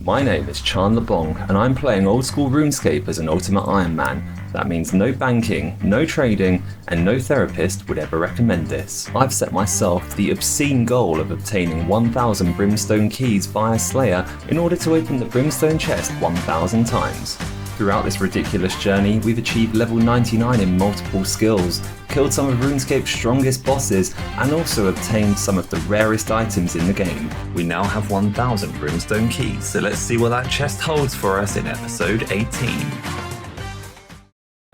My name is ChandlerBong, and I'm playing old school RuneScape as an Ultimate Ironman. That means no banking, no trading, and no therapist would ever recommend this. I've set myself the obscene goal of obtaining 1,000 Brimstone Keys via Slayer in order to open the Brimstone Chest 1,000 times. Throughout this ridiculous journey, we've achieved level 99 in multiple skills, killed some of RuneScape's strongest bosses, and also obtained some of the rarest items in the game. We now have 1,000 Brimstone Keys, so let's see what that chest holds for us in episode 18.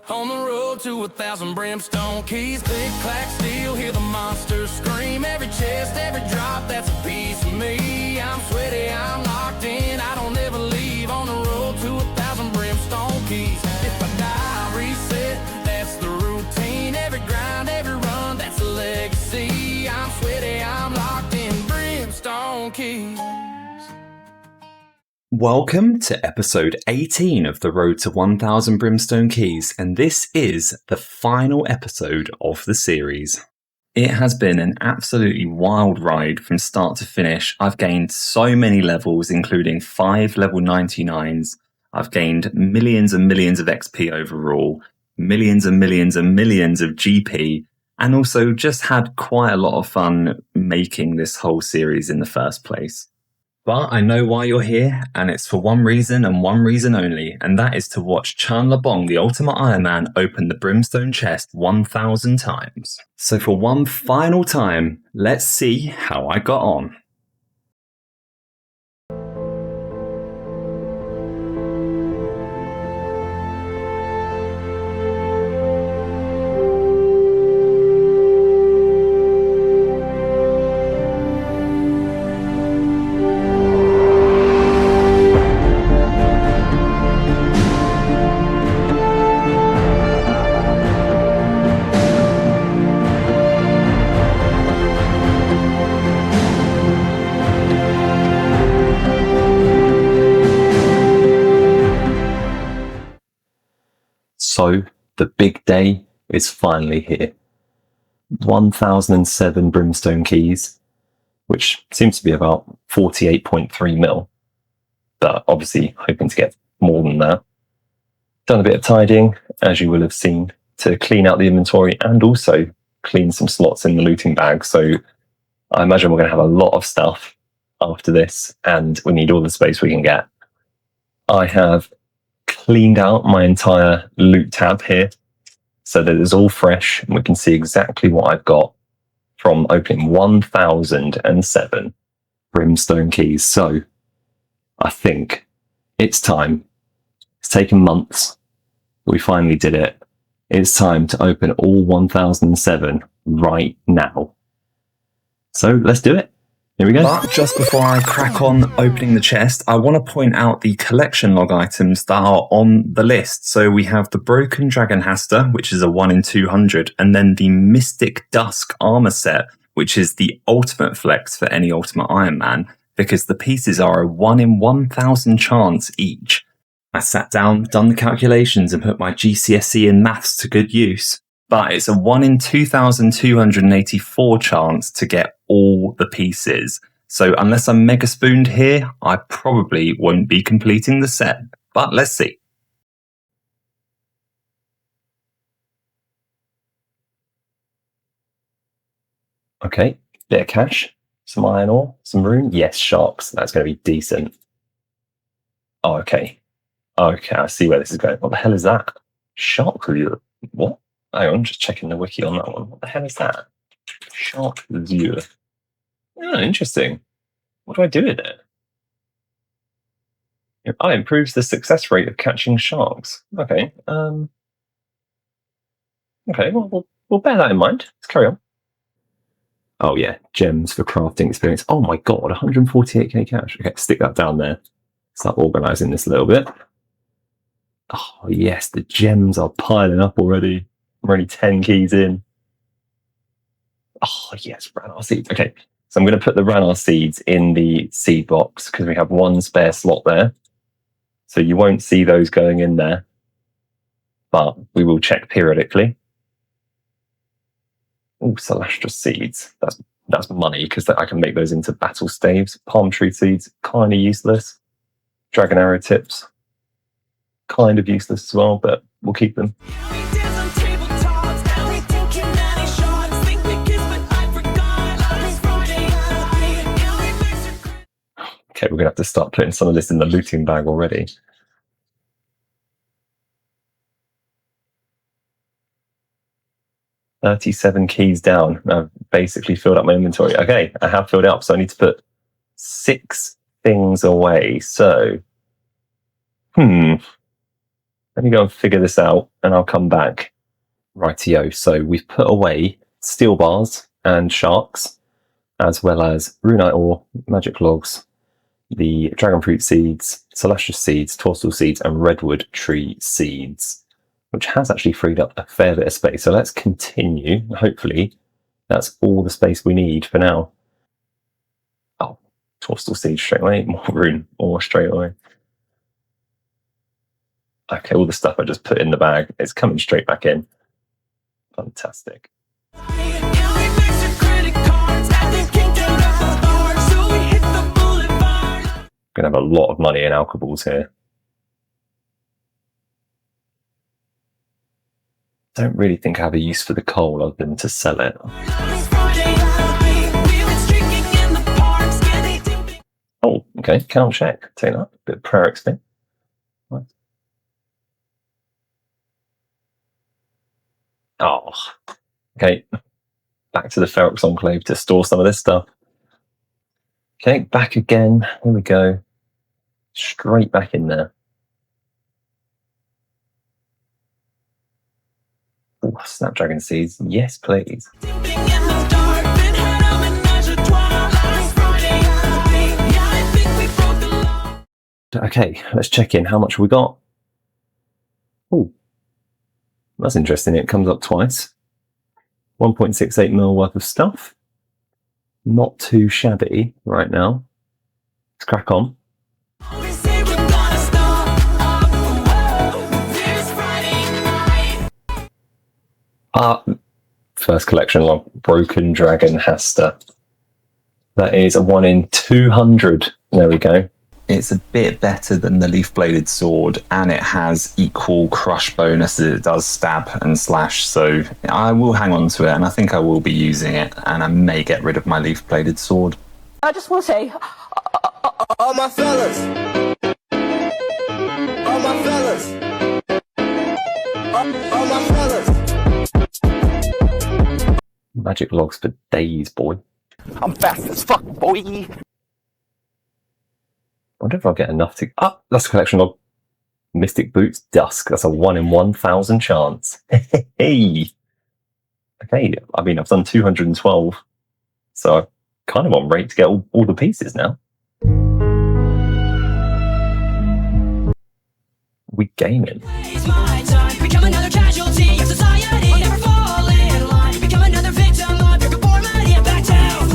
On the road to 1,000 Brimstone Keys, click, clack, steel, hear the monsters scream. Every chest, every drop, that's a piece of me. I'm sweaty, I'm locked in, I don't ever leave. On the road to 1,000 Brimstone Keys. If I die, I reset, that's the routine. Every grind, every run, that's a legacy. I'm sweaty, I'm locked in, Brimstone Keys. Welcome to episode 18 of the Road to 1,000 Brimstone Keys, and this is the final episode of the series. It has been an absolutely wild ride from start to finish. I've gained so many levels, including 5 level 99s. I've gained millions and millions of XP overall, millions and millions and millions of GP, and also just had quite a lot of fun making this whole series in the first place. But I know why you're here, and it's for one reason and one reason only, and that is to watch ChandlerBong the Ultimate Ironman open the Brimstone Chest 1,000 times. So for one final time, let's see how I got on. So, the big day is finally here. 1,007 Brimstone Keys, which seems to be about 48.3 mil, but obviously hoping to get more than that. Done a bit of tidying, as you will have seen, to clean out the inventory and also clean some slots in the looting bag. So I imagine we're going to have a lot of stuff after this, and we need all the space we can get. I have cleaned out my entire loot tab here so that it's all fresh and we can see exactly what I've got from opening 1,007 Brimstone Keys. So I think it's time. It's taken months, but we finally did it. It's time to open all 1,007 right now. So let's do it. Here we go. But just before I crack on opening the chest, I want to point out the collection log items that are on the list. So we have the Broken Dragon Haster, which is a 1 in 200, and then the Mystic Dusk armor set, which is the ultimate flex for any Ultimate Ironman, because the pieces are a 1 in 1,000 chance each. I sat down, done the calculations, and put my GCSE in maths to good use. But it's a 1 in 2,284 chance to get all the pieces. So unless I'm mega spooned here, I probably won't be completing the set. But let's see. Okay, bit of cash, some iron ore, some rune. Yes, sharks. That's going to be decent. Oh, okay. Okay, I see where this is going. What the hell is that? Shark lure? What? Hang on, just checking the wiki on that one. What the hell is that? Shark lure. Oh, interesting. What do I do with it? Oh, it improves the success rate of catching sharks. Okay. Okay, well, we'll bear that in mind. Let's carry on. Oh, yeah. Gems for crafting experience. Oh, my God. 148k cash. Okay, stick that down there. Start organising this a little bit. Oh, yes. The gems are piling up already. I'm already 10 keys in. Oh, yes. Ranar seeds. Okay. So I'm going to put the Ranar seeds in the seed box because we have one spare slot there. So you won't see those going in there, but we will check periodically. Oh, Celestra seeds. That's money because I can make those into battle staves. Palm tree seeds, kind of useless. Dragon arrow tips. Kind of useless as well, but we'll keep them. Okay, we're going to have to start putting some of this in the looting bag already. $37 keys down. I've basically filled up my inventory. Okay, I have filled it up, so I need to put 6 things away. So, let me go and figure this out, and I'll come back. Rightio. So we've put away steel bars and sharks, as well as runite ore, magic logs, the dragon fruit seeds, celestial seeds, torsal seeds, and redwood tree seeds, which has actually freed up a fair bit of space. So let's continue. Hopefully that's all the space we need for now. Oh, torsal seeds straight away, more rune ore straight away. Okay, all the stuff I just put in the bag is coming straight back in. Fantastic. Gonna have a lot of money in alcohols here. Don't really think I have a use for the coal other than to sell it. Oh, okay, count check. Take that. Bit of prayer XP. Right. Oh, okay. Back to the Ferox Enclave to store some of this stuff. Okay, back again. Here we go. Straight back in there. Oh, Snapdragon seeds. Yes, please. Okay, let's check in. How much have we got? Oh, that's interesting. It comes up twice. 1.68 mil worth of stuff. Not too shabby right now. Let's crack on. First collection log, Broken Dragon Hasta. That is a 1 in 200. There we go. It's a bit better than the leaf-bladed sword, and it has equal crush bonus as it does stab and slash, so I will hang on to it, and I think I will be using it, and I may get rid of my leaf-bladed sword. I just want to say, all my fellas, all my fellas, all my fellas. Magic logs for days, boy. I'm fast as fuck, boy. I wonder if I'll get enough to... Ah, that's a collection log. Mystic Boots Dusk. That's a 1 in 1,000 chance. Hey. Okay, I mean, I've done 212. So I'm kind of on rate to get all the pieces now. We gaming. Become another casualty of society. I'll never fall in line. Become another victim of your conformity. Back down.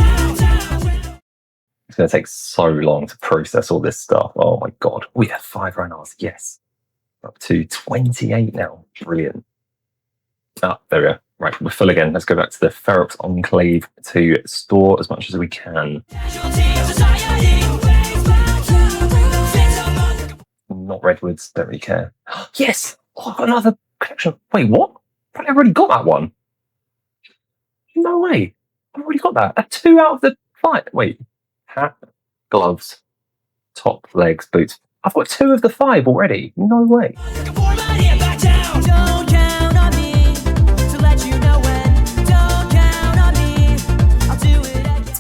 It's going to take so long to process all this stuff. Oh my god. We have 5 runners. Yes. Up to 28 now. Brilliant. Ah, there we go. Right, we're full again. Let's go back to the Ferox Enclave to store as much as we can. Not redwoods, don't really care. Yes! Oh, I've got another collection. Wait, what? I've already got that one. No way. I've already got that. 2 out of the 5. Wait. Hat, gloves, top, legs, boots. I've got 2 of the 5 already. No way.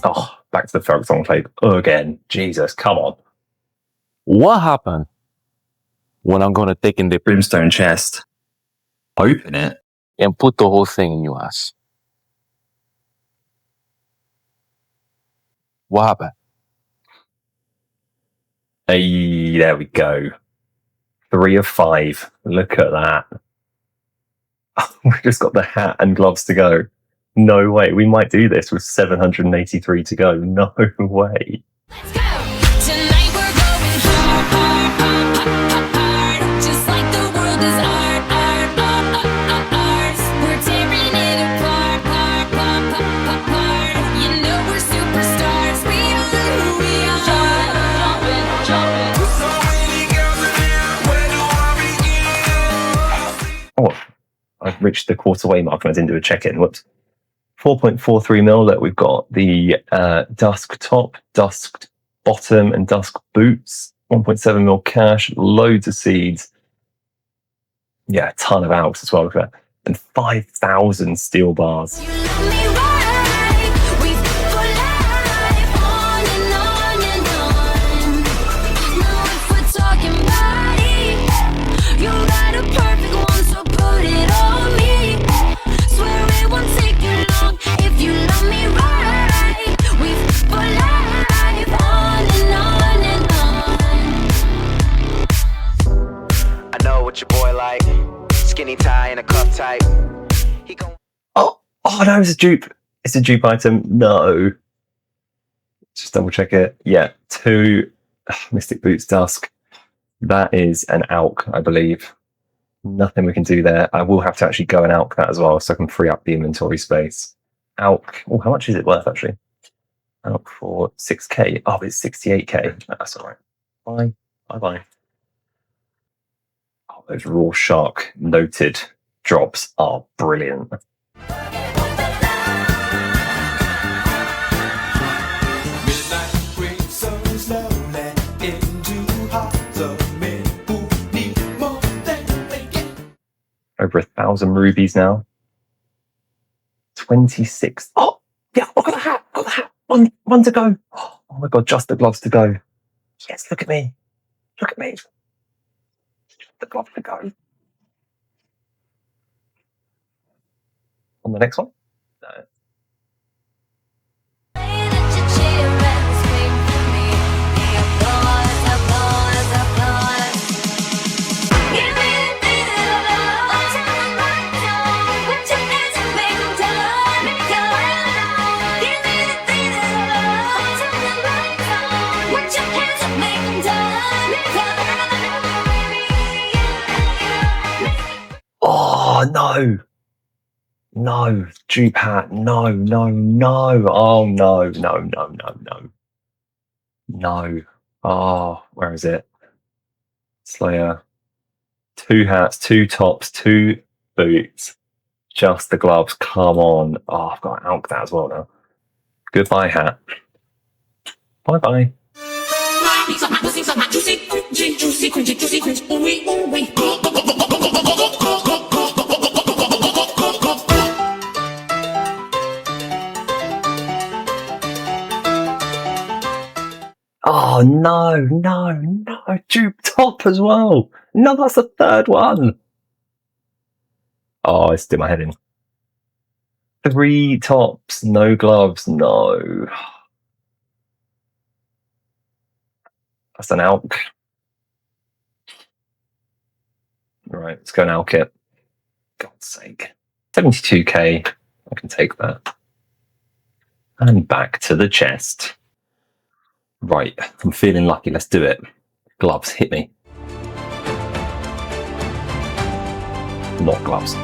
Oh, back to the Ferox Enclave again. Jesus, come on. What happened when I'm going to take in the Brimstone Chest, open it, and put the whole thing in your ass? What happened? Hey, there we go. 3 of 5. Look at that. We've just got the hat and gloves to go. No way. We might do this with 783 to go. No way. Let's go. Tonight we're going hard. Just like the world is art. We're tearing it apart. You know we're superstars. We are who we are. reached the quarter-way mark and I didn't do a check-in. Whoops. 4.43 mil. Look, we've got the dusk top, dusk bottom, and dusk boots. 1.7 mil cash, loads of seeds. Yeah, a ton of alks as well. Look at that. And 5,000 steel bars. You love me right, we for life, on and on and on. Now if we're talking body, you got a perfect one, so put it on me. Swear it won't take you long if you love me right. We for life, on and on and on. I know what your boy like. Skinny tie and a cuff type. He gon' Oh no, it's a dupe. It's a dupe item. No. Just double check it. Yeah, 2 Mystic Boots Dusk. That is an alk, I believe. Nothing we can do there. I will have to actually go and alk that as well so I can free up the inventory space. Alk. Oh, how much is it worth actually? Alk for 6k. Oh, it's 68k. That's all right. Bye. Oh, those raw shark noted drops are brilliant. Over 1,000 rubies now. 26. Oh, yeah, I got the hat. Got the hat. One to go. Oh my god, just the gloves to go. Yes, look at me. Look at me. Just the gloves to go. On the next one? No. Oh, no. No, dupe hat. No. Oh, no. No. Oh, where is it? Slayer. 2 hats, 2 tops, 2 boots. Just the gloves. Come on. Oh, I've got to alk that as well now. Goodbye, hat. Bye-bye. Oh, no. Dupe top as well. No, that's the 3rd one. Oh, it's doing my head in. 3 tops, no gloves, no. That's an alk. Right, let's go and alk it. God's sake. 72k. I can take that. And back to the chest. Right, I'm feeling lucky. Let's do it. Gloves, hit me. Not gloves.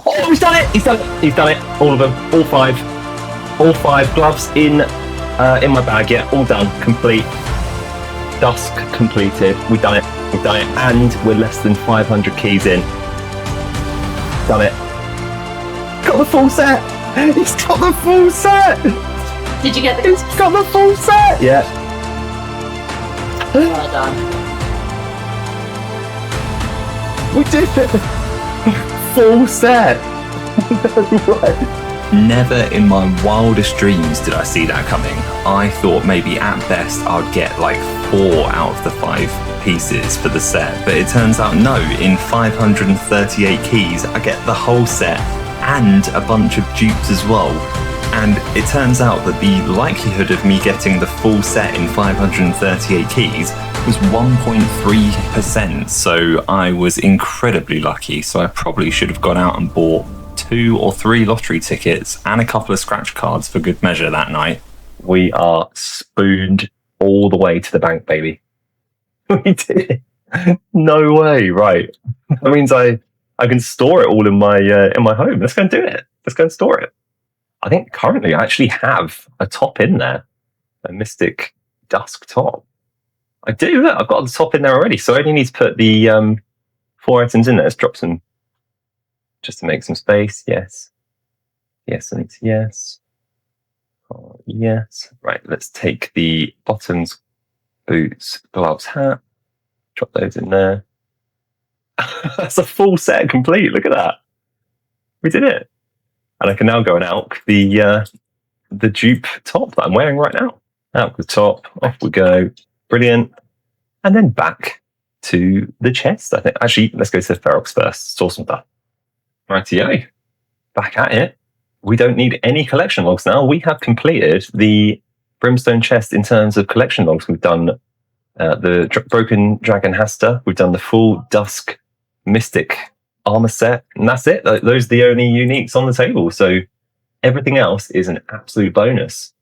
Oh, he's done it! He's done it. All of them. All 5. All 5 gloves in my bag. Yeah, all done. Complete. Dusk completed. We've done it. And we're less than 500 keys in. Done it. Got the full set! He's got the full set! Did you get the He's got the full set! Yeah. Well done. We did it! Full set! No way. Never in my wildest dreams did I see that coming. I thought maybe at best I'd get like 4 out of the 5 pieces for the set, but it turns out no, in 538 keys I get the whole set and a bunch of dupes as well. And it turns out that the likelihood of me getting the full set in 538 keys was 1.3%, so I was incredibly lucky. So I probably should have gone out and bought 2 or 3 lottery tickets and a couple of scratch cards for good measure that night. We are spooned all the way to the bank, baby. We did it. No way. Right. That means I can store it all in my home. Let's go and do it. Let's go and store it. I think currently I actually have a top in there, a Mystic Dusk top. I do. Look, I've got the top in there already, so I only need to put the 4 items in there. Let's drop some just to make some space. Yes. Yes, and yes. Oh, yes. Right, let's take the bottoms, boots, gloves, hat. Drop those in there. That's a full set complete. Look at that. We did it. And I can now go and alch the dupe top that I'm wearing right now. Out the top, off we go. Brilliant. And then back to the chest, I think. Actually, let's go to the Ferox first. Saw some stuff. Rightio. Back at it. We don't need any collection logs now. We have completed the Brimstone Chest in terms of collection logs. We've done the Broken Dragon Hasta. We've done the full Dusk Mystic armor set. And that's it. Those are the only uniques on the table. So everything else is an absolute bonus.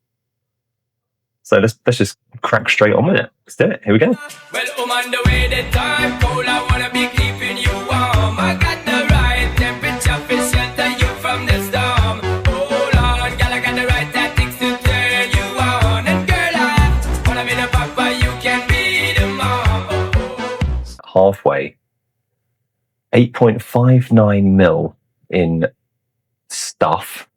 So let's just crack straight on with it. Let's do it. Here we go. Well, I'm on the way, the time cold. I wanna be keeping you warm. I got the right temperature for shelter you from the storm. Hold on, girl, I got the right tactics to turn you on. And girl, I wanna be the papa, you can be the mom. Halfway. 8.59 mil in stuff.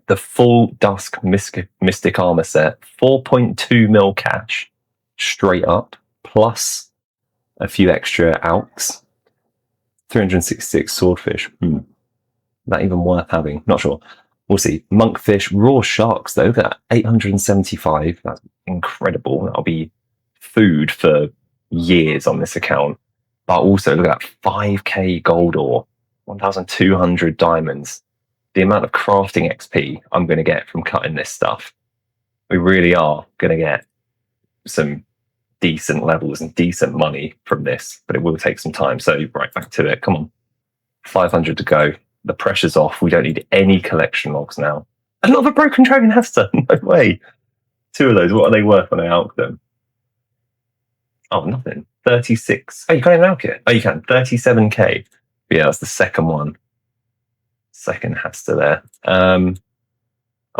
The full Dusk Mystic armor set, 4.2 mil cash, straight up, plus a few extra alks. 366 swordfish. That even worth having? Not sure. We'll see. Monkfish, raw sharks though, that 875. That's incredible. That'll be food for years on this account. But also look at that, 5k gold ore, 1,200 diamonds. The amount of crafting XP I'm going to get from cutting this stuff. We really are going to get some decent levels and decent money from this, but it will take some time. So right back to it. Come on. 500 to go. The pressure's off. We don't need any collection logs now. Another Broken Dragon Hasta. No way. 2 of those. What are they worth when I alch them? Oh, nothing. 36. Oh, you can't even alch it. Oh, you can. 37k. Yeah, that's the second one. Second Hasta there. I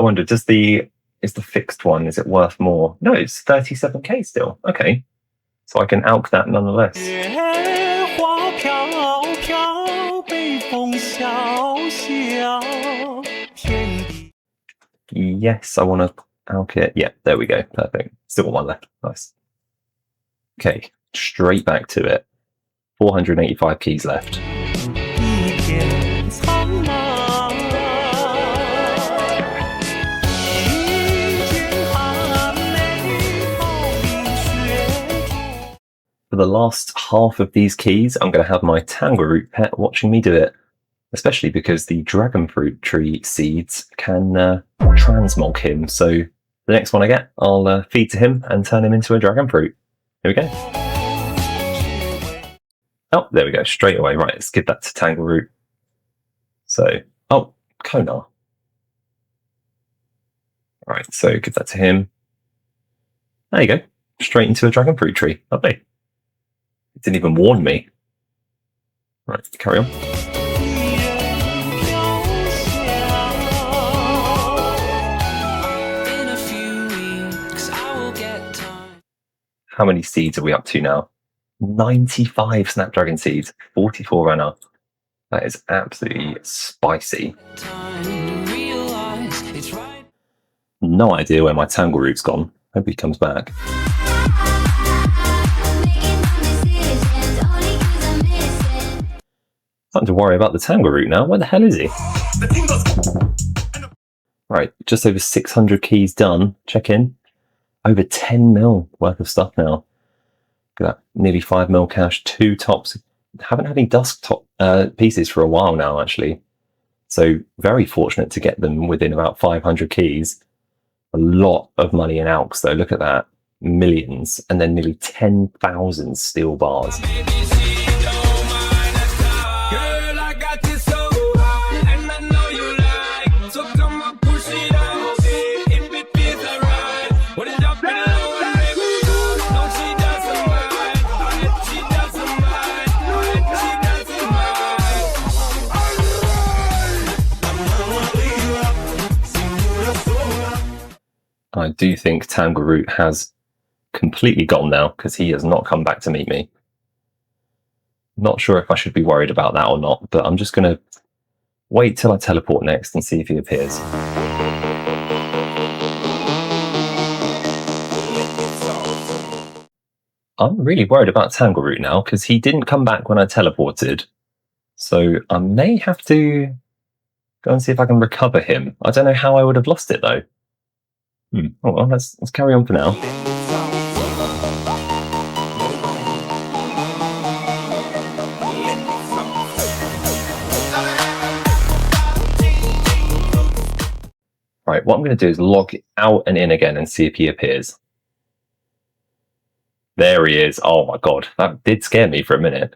wonder, is the fixed one, is it worth more? No, it's 37k still. Okay. So I can alch that nonetheless. Yes, I want to alch it. Yeah, there we go. Perfect. Still got one left. Nice. Okay, straight back to it. 485 keys left. For the last half of these keys, I'm going to have my Tangleroot pet watching me do it, especially because the dragon fruit tree seeds can transmog him. So the next one I get, I'll feed to him and turn him into a dragon fruit. Here we go. Oh, there we go, straight away. Right, let's give that to Tangleroot. So, oh, Konar. All right, so give that to him. There you go, straight into a dragon fruit tree. Lovely. It didn't even warn me. Right, carry on. How many seeds are we up to now? 95 Snapdragon seeds, 44 runner. That is absolutely spicy. No idea where my Tangleroot's gone. Hope he comes back. Starting to worry about the Tangleroot now. Where the hell is he? Right, just over 600 keys done. Check in. Over 10 mil worth of stuff now. Look at that, nearly 5 mil cash, 2 tops. Haven't had any Dusk top pieces for a while now, actually. So very fortunate to get them within about 500 keys. A lot of money in alks, though. Look at that, millions, and then nearly 10,000 steel bars. I do think Tangleroot has completely gone now because he has not come back to meet me. Not sure if I should be worried about that or not, but I'm just going to wait till I teleport next and see if he appears. I'm really worried about Tangleroot now because he didn't come back when I teleported. So I may have to go and see if I can recover him. I don't know how I would have lost it though. Oh well, let's carry on for now. Right, what I'm going to do is log out and in again and see if he appears. There he is. Oh my god, that did scare me for a minute.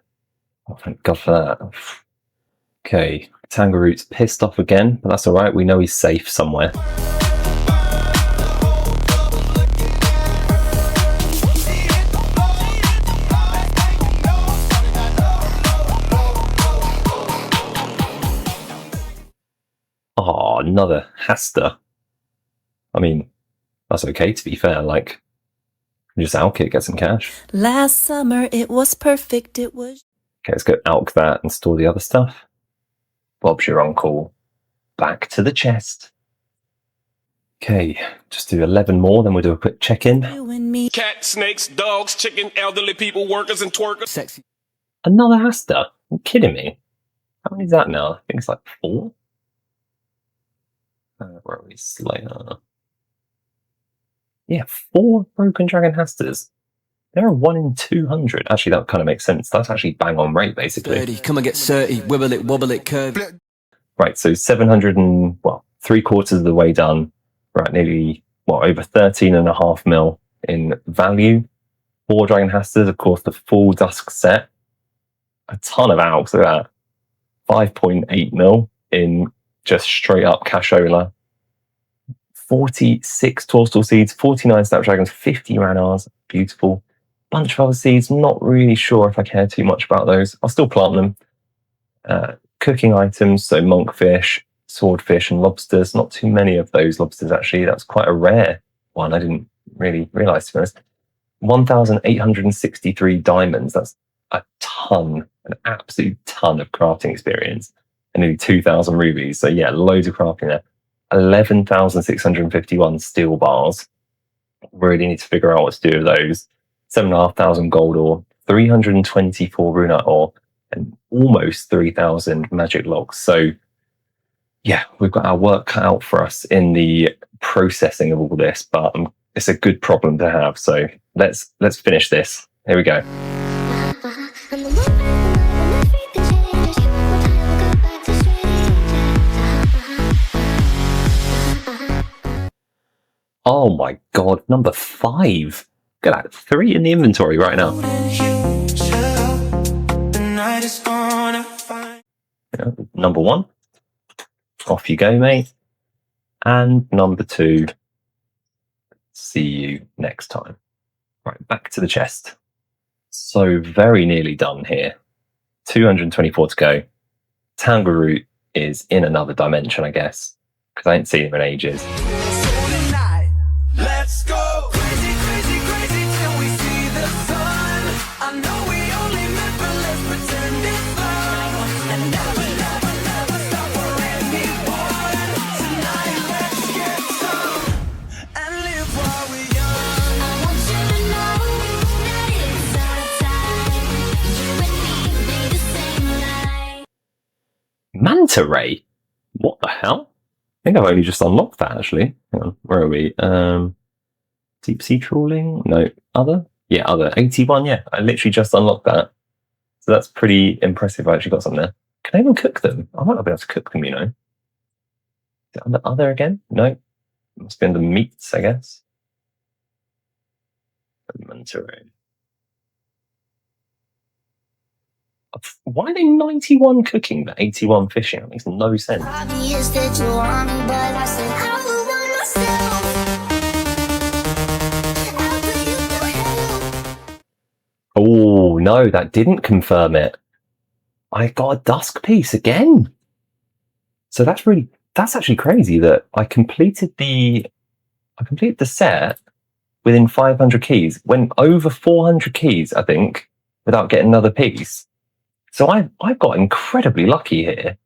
Oh, thank God for that. Okay, Tangleroot's pissed off again, but that's alright, we know he's safe somewhere. Oh, another Hasta. I mean, that's okay to be fair, like, just alk it, get some cash. Last summer it was perfect, it was. Okay, let's go alk that and store the other stuff. Bob's your uncle. Back to the chest. Okay, just do 11 more, then we'll do a quick check-in. You and me. Cat, snakes, dogs, chicken, elderly people, workers, and twerkers. Sexy. Another Hasta? Are you kidding me? How many is that now? I think it's like 4? Where are we? Slayer. Yeah, 4 Broken Dragon Hastas. They're a 1 in 200. Actually, that kind of makes sense. That's actually bang on rate, basically. 30, come and get 30, wibble it, wobble it, curve. Right, so 700 and, well, 3/4 of the way done. Right, nearly, over 13.5 mil in value. 4 Dragon Hastas, of course, the full Dusk set. A ton of alks, look at that. 5.8 mil in just straight up cashola. 46 Torstal Seeds, 49 Snapdragons, 50 Ranars, beautiful. Bunch of other seeds, not really sure if I care too much about those. I'll still plant them. Cooking items, so monkfish, swordfish, and lobsters. Not too many of those lobsters, actually. That's quite a rare one. I didn't really realise, to be honest. 1,863 diamonds. That's a ton, an absolute ton of crafting experience. And nearly 2,000 rubies. So yeah, loads of crafting there. 11,651 steel bars. Really need to figure out what to do with those. 7,500 gold ore, 324 runite ore, and almost 3,000 magic logs. So yeah, we've got our work cut out for us in the processing of all this, but it's a good problem to have. So let's finish this. Here we go. Oh my god, number 5. Look at that, 3 in the inventory right now. Yeah, number 1. Off you go, mate. And number 2. See you next time. Right, back to the chest. So very nearly done here. 224 to go. Tangleroot is in another dimension, I guess, because I ain't seen him in ages. Let's go crazy, crazy, crazy till we see the sun. I know we only met, but let's pretend it's love. And never, never, never stop for anyone. Tonight, let's get some and live while we're young. I want you to know that it's our time. You and me made the same night. Manta Ray? What the hell? I think I've only just unlocked that, actually. Hang on, where are we? Deep sea trawling? No. Other? Yeah, other. 81, yeah. I literally just unlocked that. So that's pretty impressive. I actually got some there. Can I even cook them? I might not be able to cook them, you know. Is it under other again? No. It must be under meats, I guess. Manta Ray. Why are they 91 cooking but 81 fishing? That makes no sense. Obvious that you want me, but I said I will want myself. I'll put you through hell. Oh, no, that didn't confirm it. I got a dusk piece again. So that's actually crazy that I completed the set within 500 keys, went over 400 keys, I think, without getting another piece. So I got incredibly lucky here.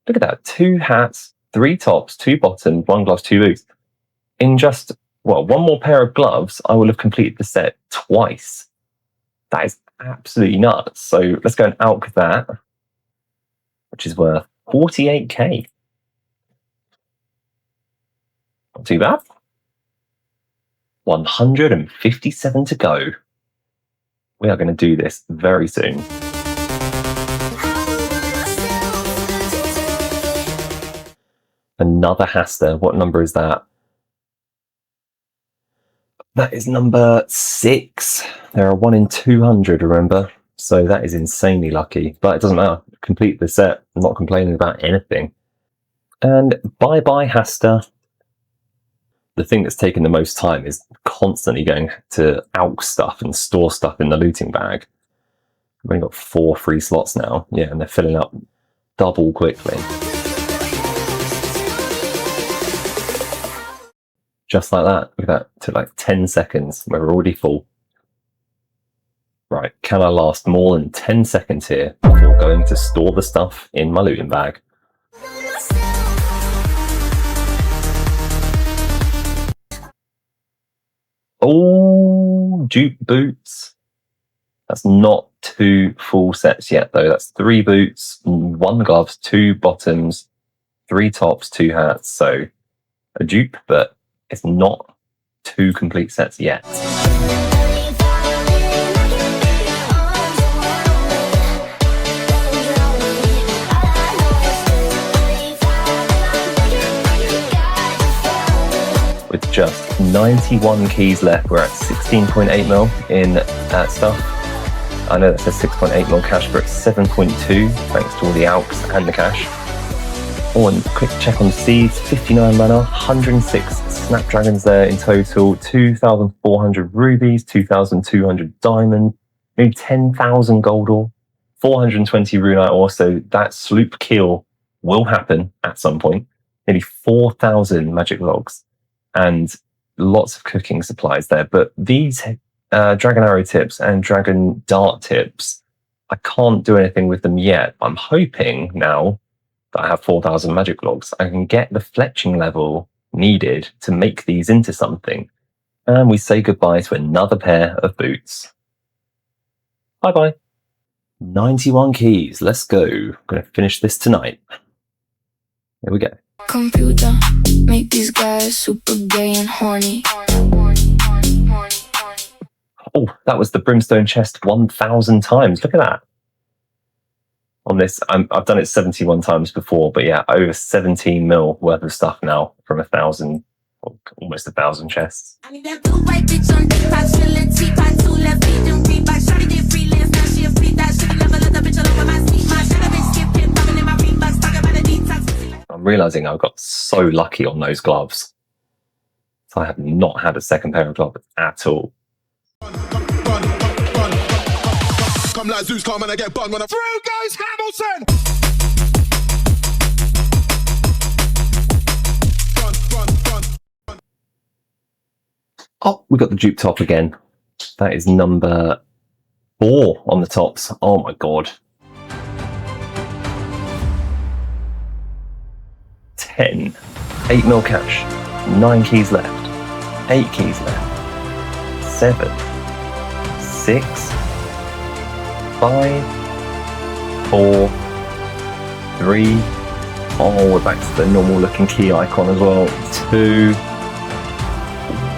Look at that. 2 hats, 3 tops, 2 bottoms, 1 gloves, 2 boots. In just, well, 1 more pair of gloves, I will have completed the set twice. That is absolutely nuts. So let's go and alch that, which is worth 48k. Not too bad. 157 to go. We are going to do this very soon. Another Hasta. What number is that? That is number 6. There are 1 in 200, remember? So that is insanely lucky. But it doesn't matter. Complete the set. I'm not complaining about anything. And bye-bye Hasta. The thing that's taken the most time is constantly going to alch stuff and store stuff in the looting bag. We've only got 4 free slots now. Yeah, and they're filling up double quickly. Just like that. Look at that. It took like 10 seconds. We're already full. Right, can I last more than 10 seconds here before going to store the stuff in my looting bag? Oh, dupe boots. That's not 2 full sets yet, though. That's 3 boots, 1 gloves, 2 bottoms, 3 tops, 2 hats. So a dupe, but it's not 2 complete sets yet. With just 91 keys left, we're at 16.8 mil in stuff. I know that says 6.8 mil cash, but it's 7.2 thanks to all the alchs and the cash. Oh, and quick check on seeds, 59 mana, 106 snapdragons there in total, 2,400 rubies, 2,200 diamond, nearly 10,000 gold ore, 420 runite ore, so that sloop kill will happen at some point, nearly 4,000 magic logs, and lots of cooking supplies there. But these dragon arrow tips and dragon dart tips, I can't do anything with them yet. I'm hoping now that I have 4,000 magic logs, I can get the fletching level needed to make these into something. And we say goodbye to another pair of boots. Bye-bye. 91 keys. Let's go. I'm going to finish this tonight. Here we go. Computer, make these guys super gay and horny. Oh, that was the Brimstone Chest 1,000 times. Look at that. On this, I've done it 71 times before, but yeah, over 17 mil worth of stuff now from 1,000, almost 1,000 chests. I need that blue white bitch on TikTok, chillin', teapot, 2 left feet, and Reebok. Shawty did freelance, now she a free that shit. Never let the bitch all over my seat. My shit, I been skipping, bumping in my Reeboks, talking about a detox. I'm realizing I got so lucky on those gloves. So I have not had a second pair of gloves at all. Come like Zeus, come and I get bun when I'm through goes Hamilton. Oh, we got the dupe top again. That is number 4 on the tops. Oh my god. 10. 8 mil cash. 9 keys left. 8 keys left. 7. 6. 5, 4, 3. Oh, we're back to the normal looking key icon as well. 2,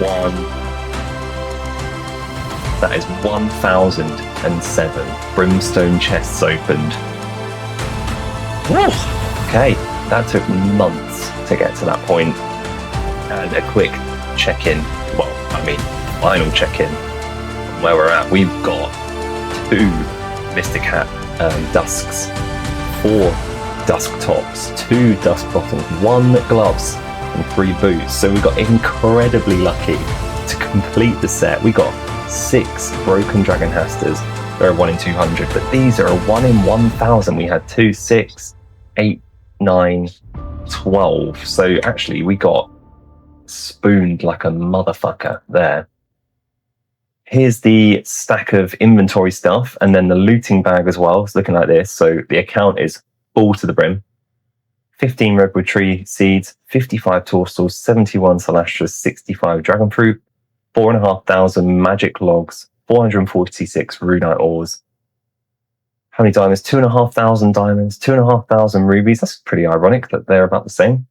1. That is 1,007 Brimstone chests opened. Woo! Okay, that took months to get to that point. And a quick check-in. Well, I mean, final check-in on where we're at. We've got 2 Mystic Hat dusks, 4 dusk tops, 2 dusk bottoms, 1 gloves, and 3 boots. So we got incredibly lucky to complete the set. We got 6 broken dragon hastas. They're a 1 in 200, but these are a 1 in 1,000. We had 2, 6, 8, 9, 12. So actually we got spooned like a motherfucker there. Here's the stack of inventory stuff, and then the looting bag as well. It's looking like this. So the account is full to the brim. 15 redwood tree seeds, 55 tourstles, 71 salastras, 65 dragon fruit, 4,500 magic logs, 446 runite ores. How many diamonds? 2,500 diamonds, 2,500 rubies. That's pretty ironic that they're about the same.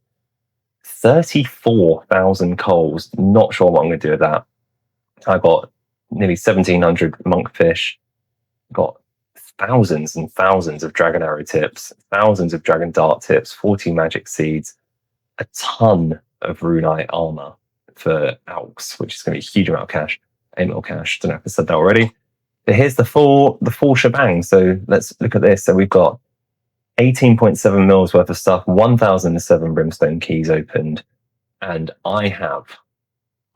34,000 coals. Not sure what I'm going to do with that. I got nearly 1,700 monkfish. Got thousands and thousands of dragon arrow tips, thousands of dragon dart tips, 40 magic seeds, a ton of runite armor for alks, which is going to be a huge amount of cash. 8 mil cash. Don't know if I said that already. But here's the full shebang. So let's look at this. So we've got 18.7 mils worth of stuff, 1,007 Brimstone Keys opened, and I have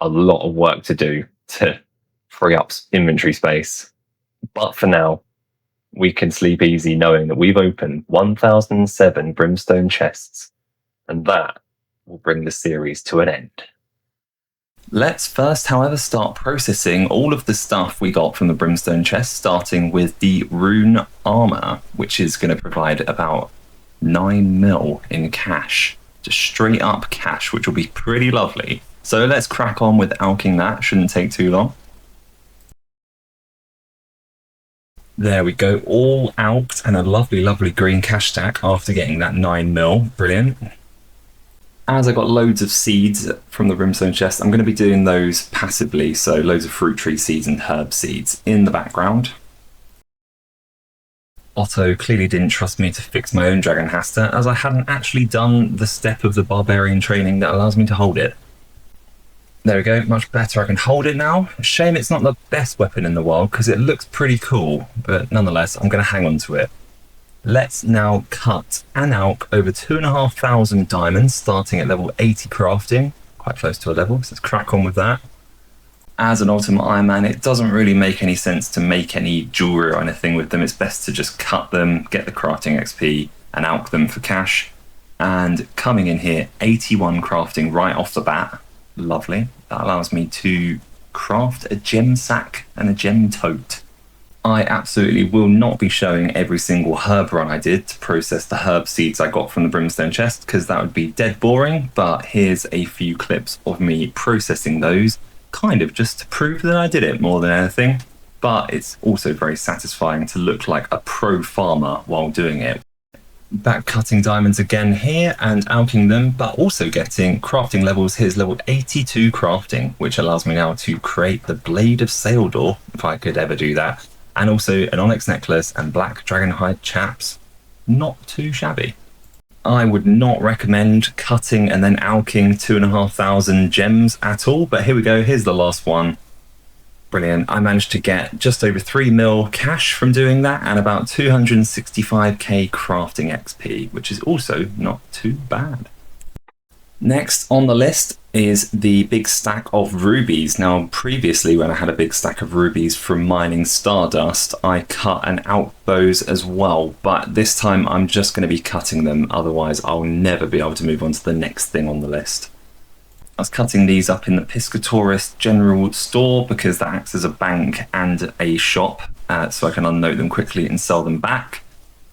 a lot of work to do to free up inventory space. But for now, we can sleep easy knowing that we've opened 1,007 Brimstone Chests, and that will bring the series to an end. Let's first, however, start processing all of the stuff we got from the Brimstone Chest, starting with the rune armor, which is going to provide about 9 mil in cash. Just straight up cash, which will be pretty lovely. So let's crack on with alking that. Shouldn't take too long. There we go, all alked, and a lovely, lovely green cash stack after getting that 9 mil. Brilliant. As I got loads of seeds from the Brimstone Chest, I'm going to be doing those passively, so loads of fruit tree seeds and herb seeds in the background. Otto clearly didn't trust me to fix my own Dragon Hasta, as I hadn't actually done the step of the barbarian training that allows me to hold it. There we go, much better. I can hold it now. Shame it's not the best weapon in the world, because it looks pretty cool, but nonetheless, I'm going to hang on to it. Let's now cut and alk over 2,500 diamonds, starting at level 80 crafting, quite close to a level, so let's crack on with that. As an Ultimate Ironman, it doesn't really make any sense to make any jewelry or anything with them. It's best to just cut them, get the crafting XP, and alk them for cash. And coming in here, 81 crafting right off the bat. Lovely. That allows me to craft a gem sack and a gem tote. I absolutely will not be showing every single herb run I did to process the herb seeds I got from the Brimstone Chest, because that would be dead boring, but here's a few clips of me processing those, kind of just to prove that I did it more than anything. But it's also very satisfying to look like a pro farmer while doing it. Back cutting diamonds again here and alking them, but also getting crafting levels. Here's level 82 crafting, which allows me now to create the Blade of Saildor, if I could ever do that. And also an onyx necklace and black dragonhide chaps. Not too shabby. I would not recommend cutting and then alking 2,500 gems at all, but here we go, here's the last one. Brilliant. I managed to get just over 3 mil cash from doing that and about 265k crafting XP, which is also not too bad. Next on the list is the big stack of rubies. Now, previously when I had a big stack of rubies from mining Stardust, I cut and alked those as well, but this time I'm just going to be cutting them, otherwise I'll never be able to move on to the next thing on the list. I was cutting these up in the Piscatorist General Store because that acts as a bank and a shop, so I can unnote them quickly and sell them back.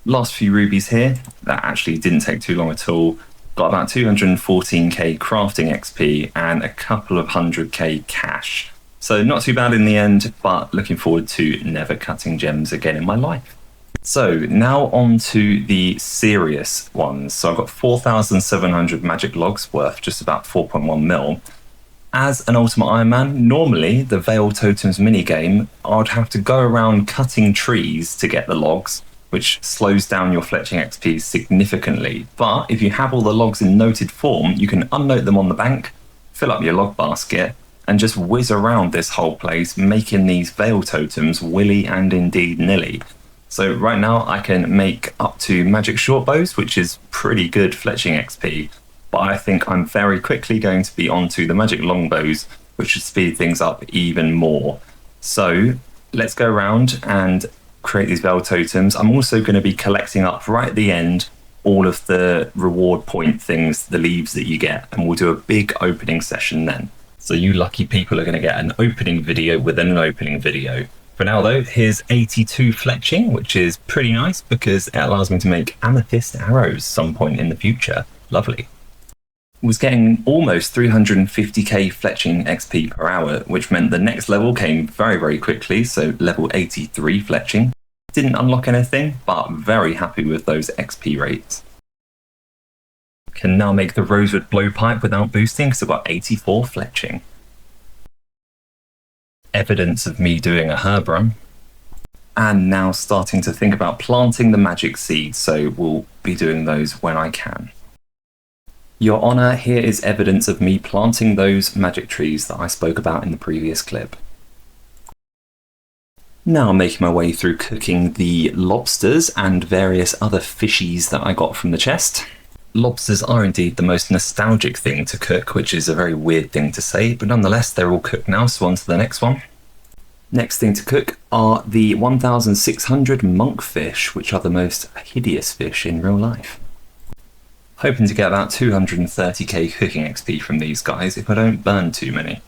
Last few rubies here, that actually didn't take too long at all. Got about 214k crafting XP and a couple of 100k cash. So not too bad in the end, but looking forward to never cutting gems again in my life. So now on to the serious ones. So I've got 4,700 magic logs worth just about 4.1 mil. As an Ultimate Ironman, normally the Veil Totems minigame, I'd have to go around cutting trees to get the logs, which slows down your fletching XP significantly. But if you have all the logs in noted form, you can unnote them on the bank, fill up your log basket, and just whiz around this whole place, making these Veil Totems willy and indeed nilly. So right now I can make up to magic short bows, which is pretty good fletching XP, but I think I'm very quickly going to be onto the magic longbows, which should speed things up even more. So let's go around and create these Veil Totems. I'm also going to be collecting up right at the end all of the reward point things, the leaves that you get, and we'll do a big opening session then. So you lucky people are going to get an opening video within an opening video. For now though, here's 82 fletching, which is pretty nice because it allows me to make amethyst arrows some point in the future. Lovely. Was getting almost 350k fletching XP per hour, which meant the next level came very, very quickly. So level 83 fletching. Didn't unlock anything, but very happy with those XP rates. Can now make the rosewood blowpipe without boosting because I've got 84 fletching. Evidence of me doing a herb run. And now starting to think about planting the magic seeds, so we'll be doing those when I can. Your Honour, here is evidence of me planting those magic trees that I spoke about in the previous clip. Now I'm making my way through cooking the lobsters and various other fishies that I got from the chest. Lobsters are indeed the most nostalgic thing to cook, which is a very weird thing to say, but nonetheless they're all cooked now, so on to the next one. Next thing to cook are the 1,600 monkfish, which are the most hideous fish in real life. Hoping to get about 230k cooking XP from these guys if I don't burn too many.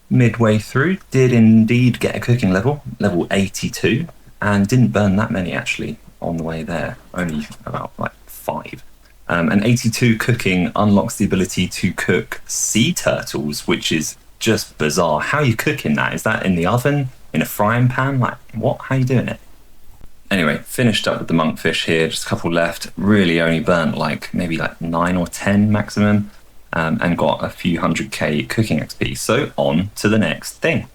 Midway through, did indeed get a cooking level, level 82, and didn't burn that many actually on the way there, only about like 5. And 82 cooking unlocks the ability to cook sea turtles, which is just bizarre. How are you cooking that? Is that in the oven? In a frying pan? Like, what? How are you doing it? Anyway, finished up with the monkfish here, just a couple left. Really only burnt like maybe like 9 or 10 maximum, and got a few 100k cooking XP. So on to the next thing.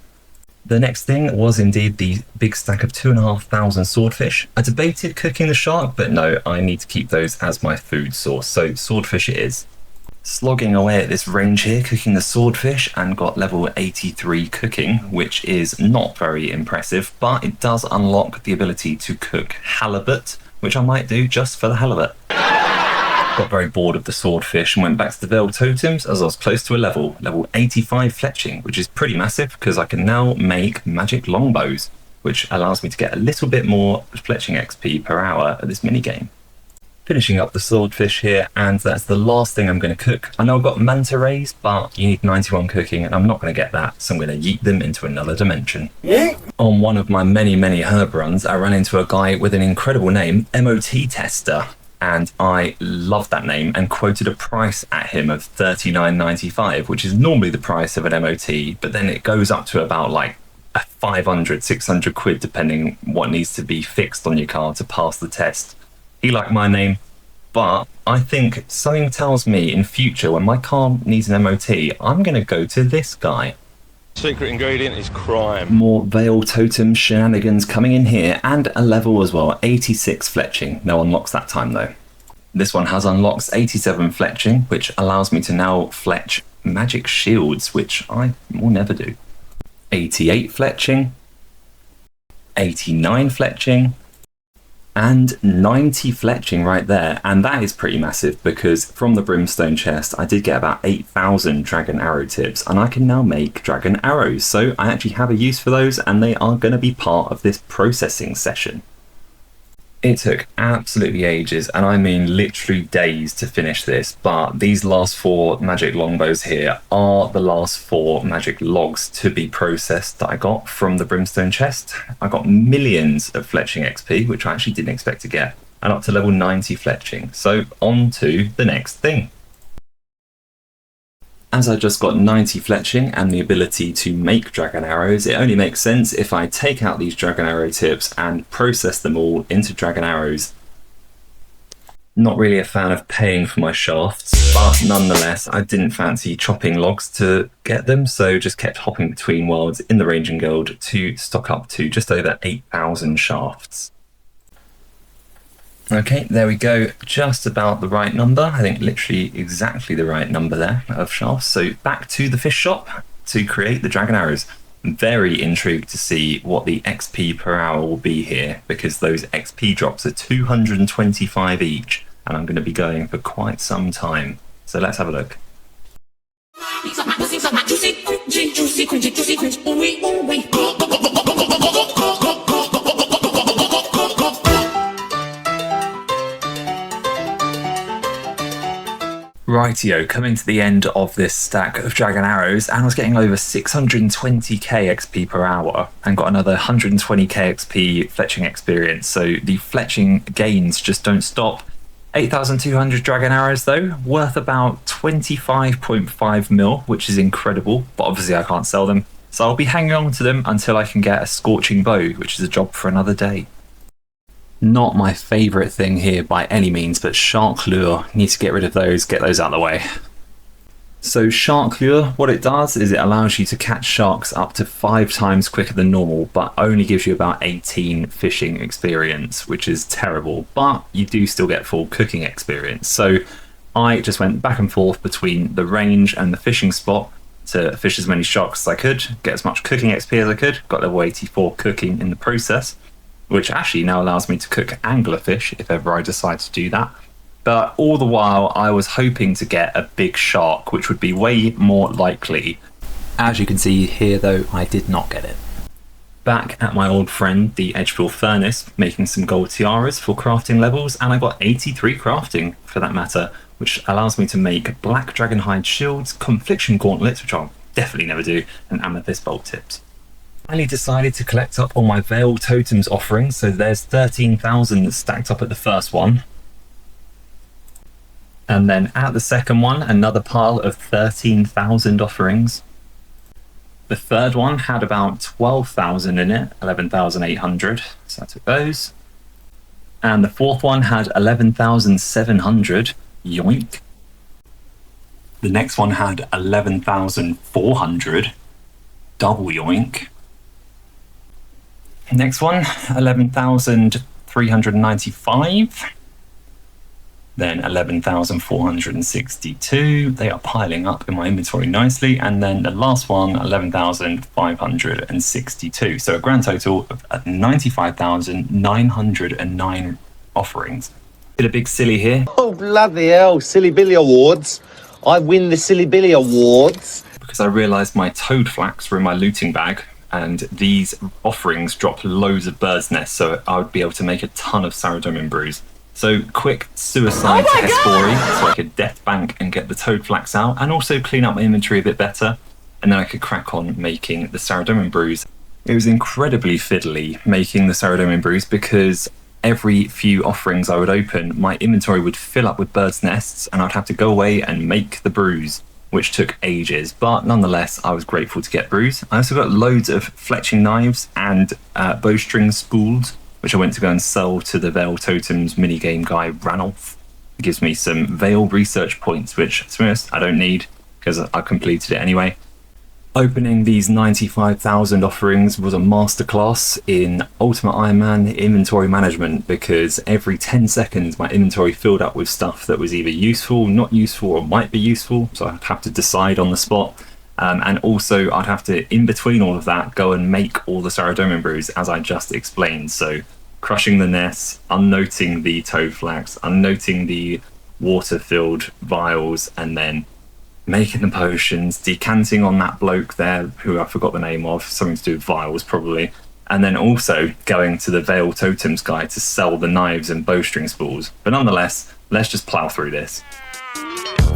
The next thing was indeed the big stack of 2,500 swordfish. I debated cooking the shark, but no, I need to keep those as my food source, so swordfish it is. Slogging away at this range here, cooking the swordfish, and got level 83 cooking, which is not very impressive, but it does unlock the ability to cook halibut, which I might do just for the halibut. Got very bored of the swordfish and went back to the veiled totems as I was close to a level 85 fletching, which is pretty massive because I can now make magic longbows, which allows me to get a little bit more fletching XP per hour at this minigame. Finishing up the swordfish here, and that's the last thing I'm going to cook. I know I've got manta rays, but you need 91 cooking and I'm not going to get that, so I'm going to yeet them into another dimension. On one of my many herb runs, I ran into a guy with an incredible name, MOT Tester. And I loved that name and quoted a price at him of $39.95, which is normally the price of an MOT, but then it goes up to about like 500, 600 quid, depending what needs to be fixed on your car to pass the test. He liked my name, but I think something tells me in future when my car needs an MOT, I'm going to go to this guy. Secret ingredient is crime. More Veil Totem shenanigans coming in here, and a level as well, 86 fletching. No unlocks that time though. This one has unlocks 87 fletching, which allows me to now fletch magic shields, which I will never do. 88 fletching, 89 fletching, and 90 fletching right there, and that is pretty massive because from the Brimstone Chest I did get about 8,000 dragon arrow tips, and I can now make dragon arrows, so I actually have a use for those and they are going to be part of this processing session. It took absolutely ages, and I mean literally days to finish this, but these last 4 magic longbows here are the last 4 magic logs to be processed that I got from the Brimstone Chest. I got millions of fletching XP, which I actually didn't expect to get, and up to level 90 fletching. So on to the next thing. As I just got 90 fletching and the ability to make dragon arrows, it only makes sense if I take out these dragon arrow tips and process them all into dragon arrows. Not really a fan of paying for my shafts, but nonetheless I didn't fancy chopping logs to get them, so just kept hopping between worlds in the Ranging Guild to stock up to just over 8,000 shafts. Okay, there we go, just about the right number. I think literally exactly the right number there of shafts. So back to the fish shop to create the dragon arrows. I'm very intrigued to see what the XP per hour will be here, because those XP drops are 225 each, and I'm going to be going for quite some time. So let's have a look. Right, Rightio, coming to the end of this stack of dragon arrows, and I was getting over 620k XP per hour and got another 120k XP fletching experience. So the fletching gains just don't stop. 8,200 dragon arrows though, worth about 25.5 mil, which is incredible, but obviously I can't sell them. So I'll be hanging on to them until I can get a scorching bow, which is a job for another day. Not my favourite thing here by any means, but shark lure. Need to get rid of those, get those out of the way. So shark lure, what it does is it allows you to catch sharks up to 5 times quicker than normal, but only gives you about 18 fishing experience, which is terrible, but you do still get full cooking experience. So I just went back and forth between the range and the fishing spot to fish as many sharks as I could, get as much cooking XP as I could, got level 84 cooking in the process, which actually now allows me to cook anglerfish if ever I decide to do that. But all the while I was hoping to get a big shark, which would be way more likely. As you can see here though, I did not get it. Back at my old friend, the Edgefield Furnace, making some gold tiaras for crafting levels, and I got 83 crafting for that matter, which allows me to make black dragonhide shields, confliction gauntlets, which I'll definitely never do, and amethyst bolt tips. I finally decided to collect up on my Veil Totems offerings, so there's 13,000 stacked up at the first one. And then at the second one, another pile of 13,000 offerings. The third one had about 12,000 in it, 11,800, so I took those. And the fourth one had 11,700, yoink. The next one had 11,400, double yoink. Next one, 11,395. Then 11,462. They are piling up in my inventory nicely. And then the last one, 11,562. So a grand total of 95,909 offerings. Bit a big silly here. Oh, bloody hell, Silly Billy Awards. I win the Silly Billy Awards. Because I realised my toad flax were in my looting bag, and these offerings drop loads of birds' nests, so I would be able to make a ton of Saradomin brews. So quick suicide test story, so I could death bank and get the toad flax out, and also clean up my inventory a bit better, and then I could crack on making the Saradomin brews. It was incredibly fiddly making the Saradomin brews because every few offerings I would open, my inventory would fill up with birds' nests, and I'd have to go away and make the brews, which took ages, but nonetheless I was grateful to get brews. I also got loads of fletching knives and bowstring spools, which I went to go and sell to the Veil Totems minigame guy Ranulf. It gives me some Veil research points, which to be honest I don't need because I completed it anyway. Opening these 95,000 offerings was a masterclass in Ultimate Ironman inventory management, because every 10 seconds my inventory filled up with stuff that was either useful, not useful, or might be useful, so I'd have to decide on the spot. And also I'd have to, in between all of that, go and make all the Saradomin brews as I just explained. So crushing the nests, unnoting the toad flax, unnoting the water-filled vials, and then making the potions, decanting on that bloke there, who I forgot the name of, something to do with vials probably, and then also going to the Veil Totems guy to sell the knives and bowstring spools. But nonetheless, let's just plow through this.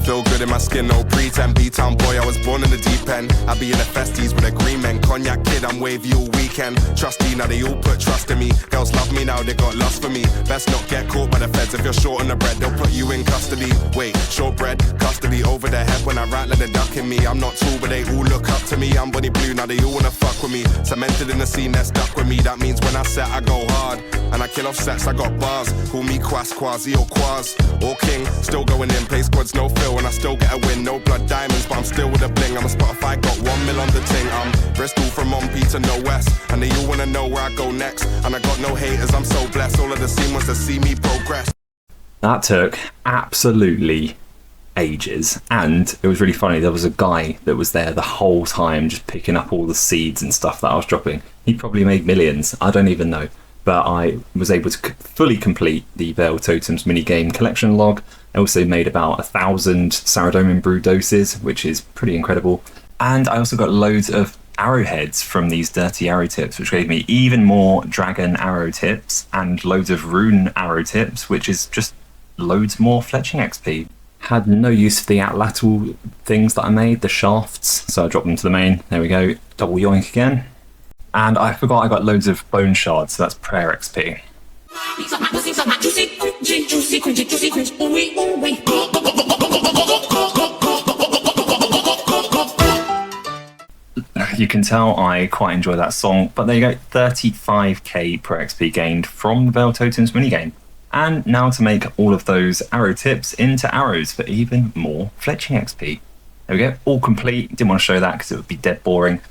Feel good in my skin, no pretend. B-town boy, I was born in the deep end. I be in the festies with a green men. Cognac kid, I'm wavy all weekend. Trusty, now they all put trust in me. Girls love me now, they got lust for me. Best not get caught by the feds. If you're short on the bread, they'll put you in custody. Wait, short bread, custody over the head when I rattle the duck in me. I'm not tall, but they all look up to me. I'm Bonnie Blue, now they all wanna fuck with me. Cemented in the scene, they're stuck with me. That means when I set, I go hard. And I kill off sets, I got bars. Call me Quas, Quasi or Quaz or King. Still going in, play squads, no fill. And I still get a win, no blood diamonds, but I'm still with a bling. I'm a Spotify, got 1 mil on the ting. I'm Bristol from on P to no west, and they all wanna know where I go next. And I got no haters, I'm so blessed. All of the scene wants to see me progress. That took absolutely ages, and it was really funny. There was a guy that was there the whole time just picking up all the seeds and stuff that I was dropping. He probably made millions, I don't even know. But I was able to fully complete the Veil Totems minigame collection log. I also made about 1,000 Saradomin brew doses, which is pretty incredible. And I also got loads of arrowheads from these dirty arrow tips, which gave me even more dragon arrow tips and loads of rune arrow tips, which is just loads more fletching XP. Had no use for the atlatl things that I made, the shafts, so I dropped them to the main. There we go, double yoink again. And I forgot I got loads of bone shards, so that's prayer XP. You can tell I quite enjoy that song, but there you go, 35k per XP gained from the Veil Totems minigame. And now to make all of those arrow tips into arrows for even more fletching XP. There we go, all complete. Didn't want to show that because it would be dead boring.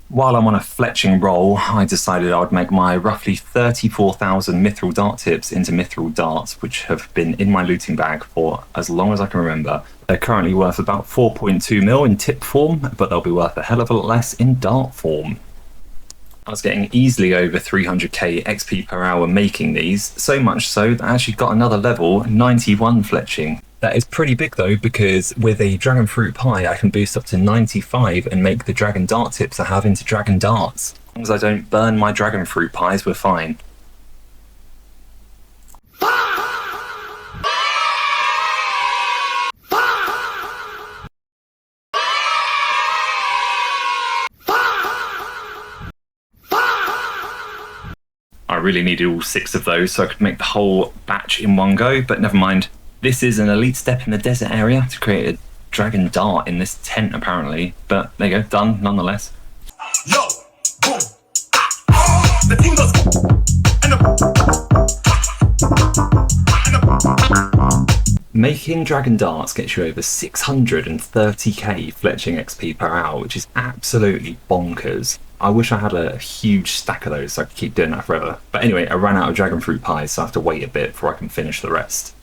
While I'm on a fletching roll, I decided I would make my roughly 34,000 mithril dart tips into mithril darts, which have been in my looting bag for as long as I can remember. They're currently worth about 4.2 mil in tip form, but they'll be worth a hell of a lot less in dart form. I was getting easily over 300k XP per hour making these, so much so that I actually got another level, 91 fletching. That is pretty big though, because with a dragon fruit pie I can boost up to 95 and make the dragon dart tips I have into dragon darts. As long as I don't burn my dragon fruit pies, we're fine. I really needed all 6 of those so I could make the whole batch in one go, but never mind. This is an elite step in the desert area to create a dragon dart in this tent apparently, but there you go, done nonetheless. Yo, boom, the thing goes, making dragon darts gets you over 630k fletching XP per hour, which is absolutely bonkers. I wish I had a huge stack of those so I could keep doing that forever. But anyway, I ran out of dragon fruit pies, so I have to wait a bit before I can finish the rest.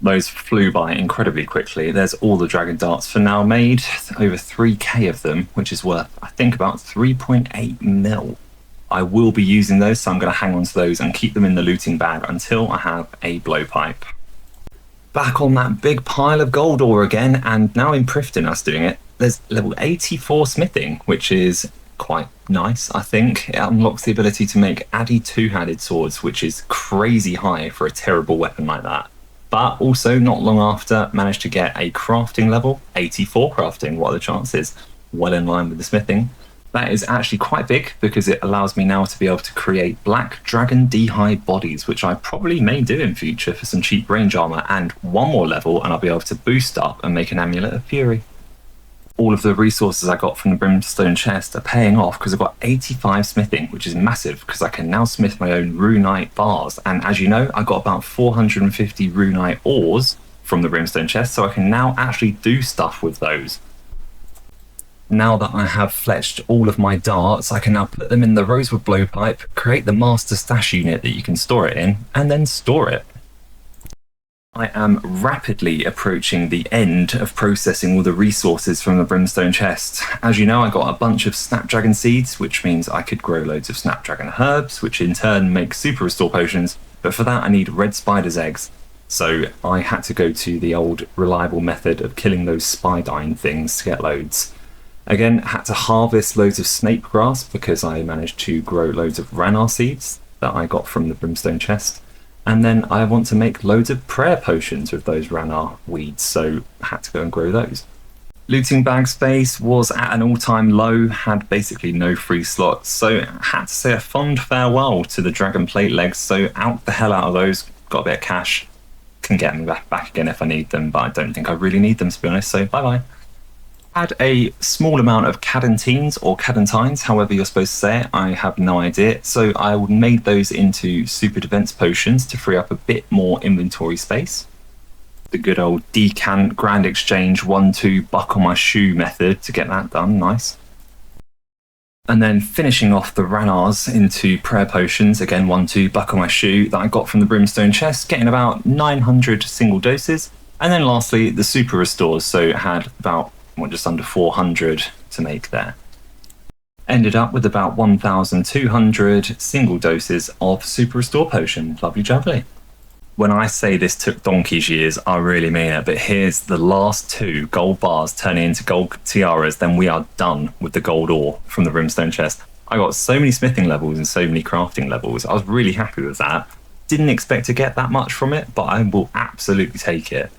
Those flew by incredibly quickly. There's all the dragon darts for now made, over 3k of them, which is worth, I think, about 3.8 mil. I will be using those, so I'm going to hang on to those and keep them in the looting bag until I have a blowpipe. Back on that big pile of gold ore again, and now in Prifton us doing it, there's level 84 smithing, which is quite nice, I think. It unlocks the ability to make Addy two-handed swords, which is crazy high for a terrible weapon like that. But also, not long after, managed to get a crafting level, 84 crafting. What are the chances? Well in line with the smithing. That is actually quite big because it allows me now to be able to create black dragon D-hide bodies, which I probably may do in future for some cheap range armor, and one more level and I'll be able to boost up and make an amulet of fury. All of the resources I got from the Brimstone Chest are paying off because I've got 85 smithing, which is massive because I can now smith my own runite bars. And as you know, I got about 450 runite ores from the Brimstone Chest, so I can now actually do stuff with those. Now that I have fletched all of my darts, I can now put them in the rosewood blowpipe, create the master stash unit that you can store it in, and then store it. I am rapidly approaching the end of processing all the resources from the Brimstone Chest. As you know, I got a bunch of Snapdragon seeds, which means I could grow loads of Snapdragon herbs, which in turn make super restore potions, but for that I need red spider's eggs. So I had to go to the old reliable method of killing those spidine things to get loads. Again, had to harvest loads of snape grass because I managed to grow loads of ranar seeds that I got from the Brimstone Chest. And then I want to make loads of prayer potions with those ranar weeds, so I had to go and grow those. Looting bag space was at an all-time low, had basically no free slots, so I had to say a fond farewell to the dragon plate legs, so out the hell out of those, got a bit of cash, can get them back again if I need them, but I don't think I really need them to be honest, so bye-bye. Had a small amount of cadentines or cadentines, however you're supposed to say it, I have no idea. So I made those into super defense potions to free up a bit more inventory space. The good old decant grand exchange 1-2 buck on my shoe method to get that done, nice. And then finishing off the ranars into prayer potions, again 1-2 buck on my shoe that I got from the Brimstone Chest, getting about 900 single doses. And then lastly, the super restores, so it had about just under 400 to make there. Ended up with about 1,200 single doses of super restore potion. Lovely jubbly. When I say this took donkey's years, I really mean it, but here's the last 2 gold bars turning into gold tiaras, then we are done with the gold ore from the Brimstone Chest. I got so many smithing levels and so many crafting levels. I was really happy with that. Didn't expect to get that much from it, but I will absolutely take it.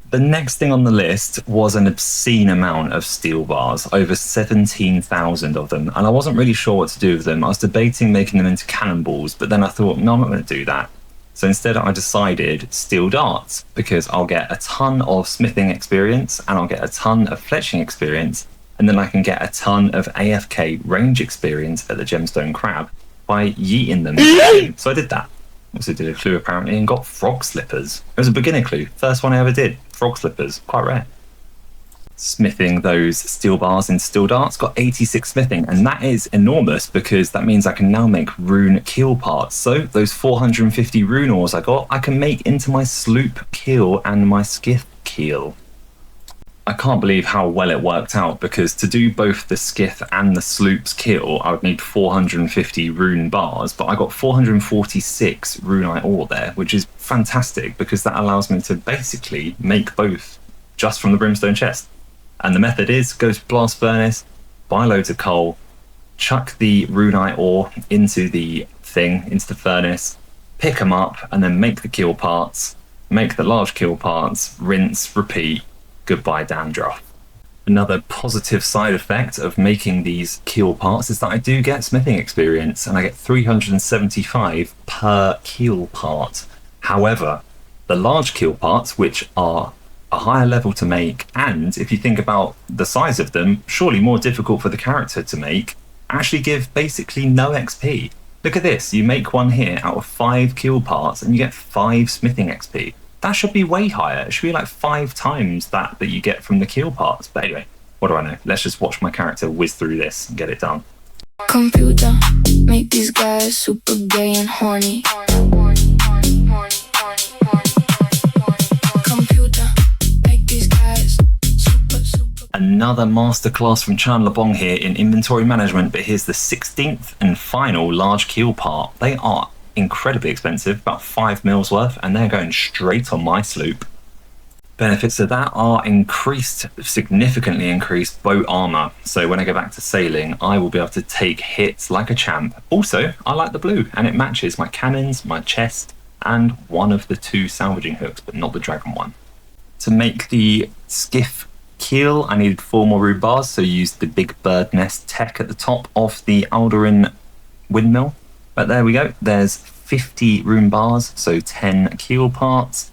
The next thing on the list was an obscene amount of steel bars, over 17,000 of them, and I wasn't really sure what to do with them. I was debating making them into cannonballs, but then I thought, no, I'm not going to do that. So instead I decided steel darts, because I'll get a ton of smithing experience and I'll get a ton of fletching experience, and then I can get a ton of AFK range experience at the gemstone crab by yeeting them. So I did that. Also did a clue apparently and got frog slippers. It was a beginner clue, first one I ever did. Frog slippers, quite rare. Smithing those steel bars in steel darts, got 86 smithing, and that is enormous because that means I can now make rune keel parts. So those 450 rune ores I got, I can make into my sloop keel and my skiff keel. I can't believe how well it worked out, because to do both the skiff and the sloop's keel, I would need 450 rune bars, but I got 446 runite ore there, which is fantastic because that allows me to basically make both just from the Brimstone Chest. And the method is go to blast furnace, buy loads of coal, chuck the runite ore into the thing, into the furnace, pick them up, and then make the keel parts, make the large keel parts, rinse, repeat. Goodbye dandruff. Another positive side effect of making these keel parts is that I do get smithing experience, and I get 375 per keel part. However, the large keel parts, which are a higher level to make, and if you think about the size of them, surely more difficult for the character to make, actually give basically no XP. Look at this, you make one here out of 5 keel parts and you get 5 smithing XP. That should be way higher. It should be like 5 times that you get from the keel parts. But anyway, what do I know? Let's just watch my character whiz through this and get it done. Computer, make these guys super gay and horny. Computer, make these guys super. Another masterclass from ChandlerBong here in inventory management, but here's the 16th and final large keel part. They are incredibly expensive, about 5 mils worth, and they're going straight on my sloop. Benefits of that are significantly increased boat armor. So when I go back to sailing, I will be able to take hits like a champ. Also, I like the blue, and it matches my cannons, my chest, and one of the 2 salvaging hooks, but not the dragon one. To make the skiff keel, I needed 4 more rune bars, so used the big bird nest tech at the top of the Alderan windmill. But there we go, there's 50 rune bars, so 10 keel parts.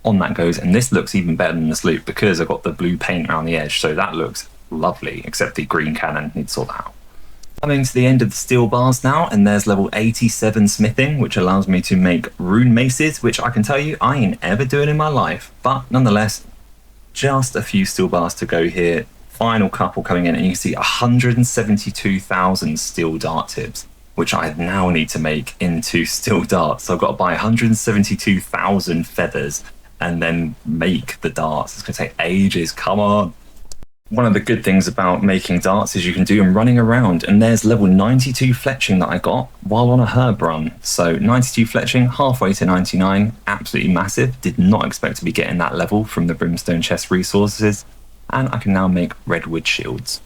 On that goes, and this looks even better than the sloop because I've got the blue paint around the edge, so that looks lovely, except the green cannon needs to sort that out. Coming to the end of the steel bars now, and there's level 87 smithing, which allows me to make rune maces, which I can tell you I ain't ever doing in my life, but nonetheless, just a few steel bars to go here. Final couple coming in, and you can see 172,000 steel dart tips, which I now need to make into steel darts. So I've got to buy 172,000 feathers and then make the darts. It's going to take ages, come on. One of the good things about making darts is you can do them running around, and there's level 92 fletching that I got while on a herb run. So 92 fletching, halfway to 99, absolutely massive. Did not expect to be getting that level from the Brimstone Chest resources, and I can now make redwood shields.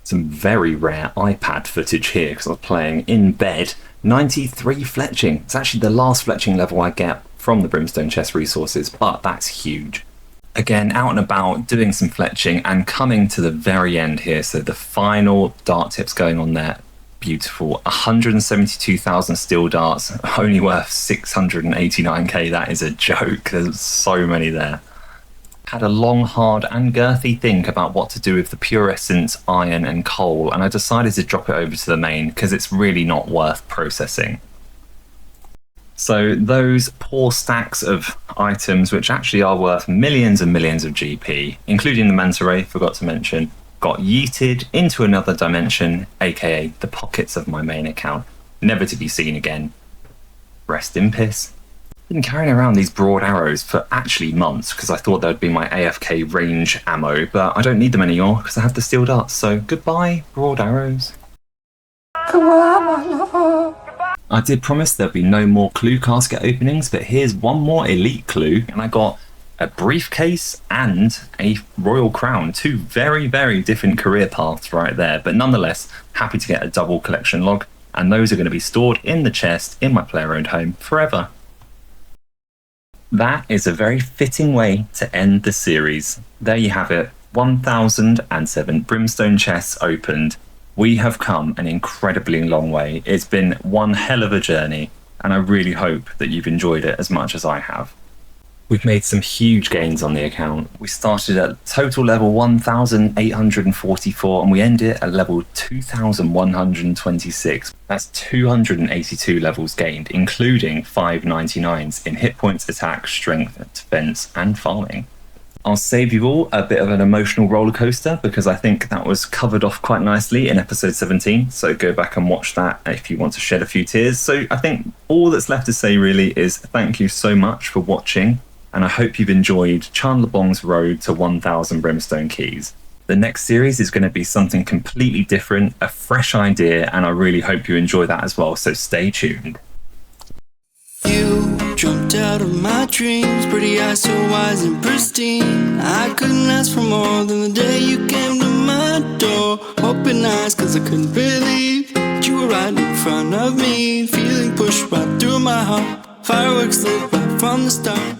Some very rare iPad footage here because I was playing in bed. 93 fletching. It's actually the last fletching level I get from the Brimstone Chest resources, but that's huge. Again, out and about, doing some fletching and coming to the very end here. So the final dart tips going on there. Beautiful. 172,000 steel darts, only worth 689k. That is a joke. There's so many there. Had a long, hard and girthy think about what to do with the pure essence, iron and coal, and I decided to drop it over to the main because it's really not worth processing. So those poor stacks of items, which actually are worth millions and millions of GP, including the manta ray, forgot to mention, got yeeted into another dimension, aka the pockets of my main account, never to be seen again. Rest in piss. Been carrying around these broad arrows for actually months because I thought that would be my AFK range ammo, but I don't need them anymore because I have the steel darts, so goodbye, broad arrows. I did promise there'd be no more clue casket openings, but here's one more elite clue, and I got a briefcase and a royal crown. 2 very, very different career paths right there, but nonetheless, happy to get a double collection log, and those are going to be stored in the chest in my player-owned home forever. That is a very fitting way to end the series. There you have it, 1007 Brimstone Chests opened. We have come an incredibly long way. It's been one hell of a journey, and I really hope that you've enjoyed it as much as I have. We've made some huge gains on the account. We started at total level 1,844 and we ended at level 2,126. That's 282 levels gained, including 599s in hit points, attack, strength, defense, and farming. I'll save you all a bit of an emotional roller coaster because I think that was covered off quite nicely in episode 17. So go back and watch that if you want to shed a few tears. So I think all that's left to say really is thank you so much for watching. And I hope you've enjoyed ChandlerBong's road to 1,000 Brimstone Keys. The next series is going to be something completely different, a fresh idea, and I really hope you enjoy that as well, so stay tuned. You jumped out of my dreams, pretty eyes so wise and pristine. I couldn't ask for more than the day you came to my door. Open eyes cause I couldn't believe that you were right in front of me. Feeling pushed right through my heart, fireworks lit right from the start.